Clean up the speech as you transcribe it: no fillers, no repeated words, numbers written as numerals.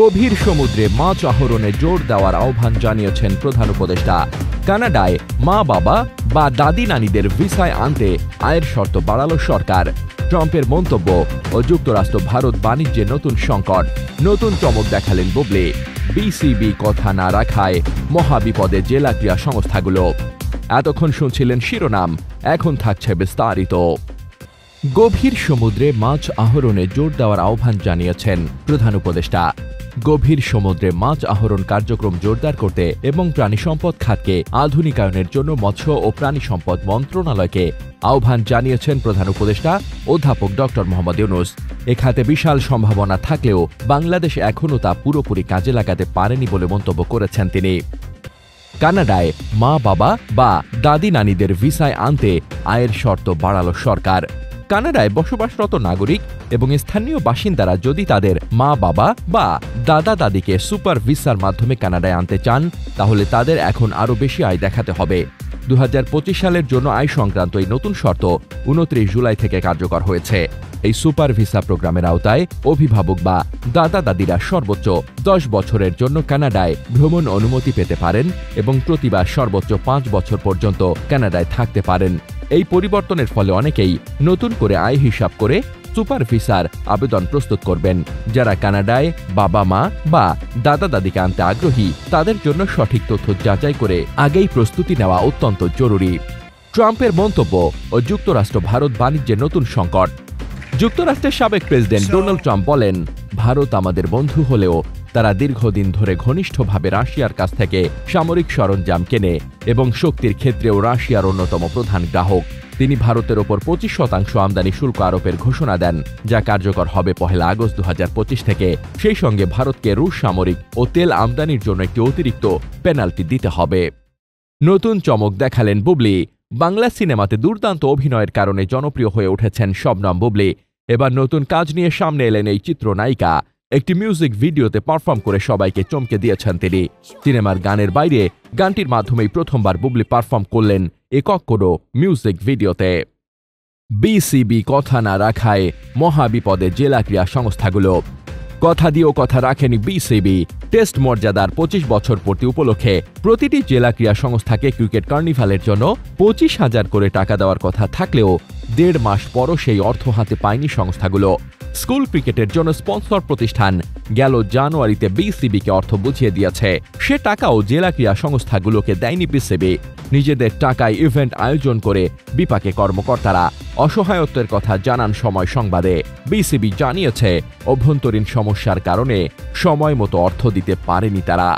গভীর সমুদ্রে মাছ আহরণে জোর দেওয়ার আহ্বান জানিয়েছেন প্রধান উপদেষ্টা। কানাডায় মা বাবা বা দাদি নানিদের ভিসায় আনতে আয়ের শর্ত বাড়ালো সরকার। ট্রাম্পের মন্তব্য ও যুক্তরাষ্ট্র ভারত বাণিজ্যে নতুন সংকট, নতুন চমক দেখালেন বুবলি। বিসিবি কথা না রাখায় মহাবিপদে জেলা ক্রীড়া সংস্থাগুলো। এতক্ষণ শুনছিলেন শিরোনাম, এখন থাকছে বিস্তারিত। গভীর সমুদ্রে মাছ আহরণে জোর দেওয়ার আহ্বান জানিয়েছেন প্রধান উপদেষ্টা। গভীর সমুদ্রে মাছ আহরণ কার্যক্রম জোরদার করতে এবং প্রাণী সম্পদ খাতকে আধুনিকায়নের জন্য মৎস্য ও প্রাণী সম্পদ মন্ত্রণালয়কে আহ্বান জানিয়েছেন প্রধান উপদেষ্টা অধ্যাপক ডক্টর মোহাম্মদ ইউনূস। এ খাতে বিশাল সম্ভাবনা থাকলেও বাংলাদেশ এখনও তা পুরোপুরি কাজে লাগাতে পারেনি বলে মন্তব্য করেছেন তিনি। কানাডায় মা বাবা বা দাদি নানিদের ভিসায় আনতে আয়ের শর্ত বাড়ালো সরকার। কানাডায় বসবাসরত নাগরিক এবং স্থানীয় বাসিন্দারা যদি তাদের মা বাবা বা দাদা দাদিকে সুপার ভিসার মাধ্যমে কানাডায় আনতে চান, তাহলে তাদের এখন আরও বেশি আয় দেখাতে হবে। 2025 সালের জন্য আয় সংক্রান্ত এই নতুন শর্ত 29 জুলাই থেকে কার্যকর হয়েছে। এই সুপার ভিসা প্রোগ্রামের আওতায় অভিভাবক বা দাদা দাদিরা সর্বোচ্চ 10 বছরের জন্য কানাডায় ভ্রমণ অনুমতি পেতে পারেন এবং প্রতিবার সর্বোচ্চ 5 বছর পর্যন্ত কানাডায় থাকতে পারেন। এই পরিবর্তনের ফলে অনেকেই নতুন করে আয় হিসাব করে সুপার ভিসার আবেদন প্রস্তুত করবেন। যারা কানাডায় বাবা মা বা দাদা দাদিকে আনতে আগ্রহী, তাদের জন্য সঠিক তথ্য যাচাই করে আগেই প্রস্তুতি নেওয়া অত্যন্ত জরুরি। ট্রাম্পের মন্তব্য ও যুক্তরাষ্ট্র ভারত বাণিজ্যে নতুন সংকট। যুক্তরাষ্ট্রের সাবেক প্রেসিডেন্ট ডোনাল্ড ট্রাম্প বলেন, ভারত আমাদের বন্ধু হলেও তারা দীর্ঘদিন ধরে ঘনিষ্ঠভাবে রাশিয়ার কাছ থেকে সামরিক সরঞ্জাম কেনে এবং শক্তির ক্ষেত্রেও রাশিয়ার অন্যতম প্রধান গ্রাহক। তিনি ভারতের ওপর 25% আমদানি শুল্ক আরোপের ঘোষণা দেন, যা কার্যকর হবে 1 আগস্ট 2025 থেকে। সেই সঙ্গে ভারতকে রুশ সামরিক ও তেল আমদানির জন্য একটি অতিরিক্ত পেনাল্টি দিতে হবে। নতুন চমক দেখালেন বুবলি। বাংলা সিনেমাতে দুর্দান্ত অভিনয়ের কারণে জনপ্রিয় হয়ে উঠেছেন শবনম বুবলি। এবার নতুন কাজ নিয়ে সামনে এলেন এই চিত্রনায়িকা। একটি মিউজিক ভিডিওতে পারফর্ম করে সবাইকে চমকে দিয়েছেন তিনি। সিনেমার গানের বাইরে গানটির মাধ্যমেই প্রথমবার বুবলি পারফর্ম করলেন একক কোনো মিউজিক ভিডিওতে। বিসিবি কথা না রাখায় মহাবিপদে জেলা ক্রীড়া সংস্থাগুলো। কথা দিয়েও কথা রাখেনি বিসিবি। টেস্ট মর্যাদার 25 বছর পূর্তি উপলক্ষে প্রতিটি জেলা ক্রীড়া সংস্থাকে ক্রিকেট কার্নিভালের জন্য 25,000 করে টাকা দেওয়ার কথা থাকলেও 1.5 মাস পরও সেই অর্থ হাতে পায়নি সংস্থাগুলো। স্কুল ক্রিকেটের জন্য স্পন্সর প্রতিষ্ঠান গেল জানুয়ারিতে বিসিবিকে অর্থ বুঝিয়ে দিয়েছে। সে টাকাও জেলা ক্রীড়া সংস্থাগুলোকে দেয়নি বিসিবি। নিজেদের টাকায় ইভেন্ট আয়োজন করে বিপাকে কর্মকর্তারা। অসহায়ত্বের কথা জানান সময় সংবাদে। বিসিবি জানিয়েছে, অভ্যন্তরীণ সমস্যার কারণে সময় মতো অর্থ দিতে পারেনি তারা।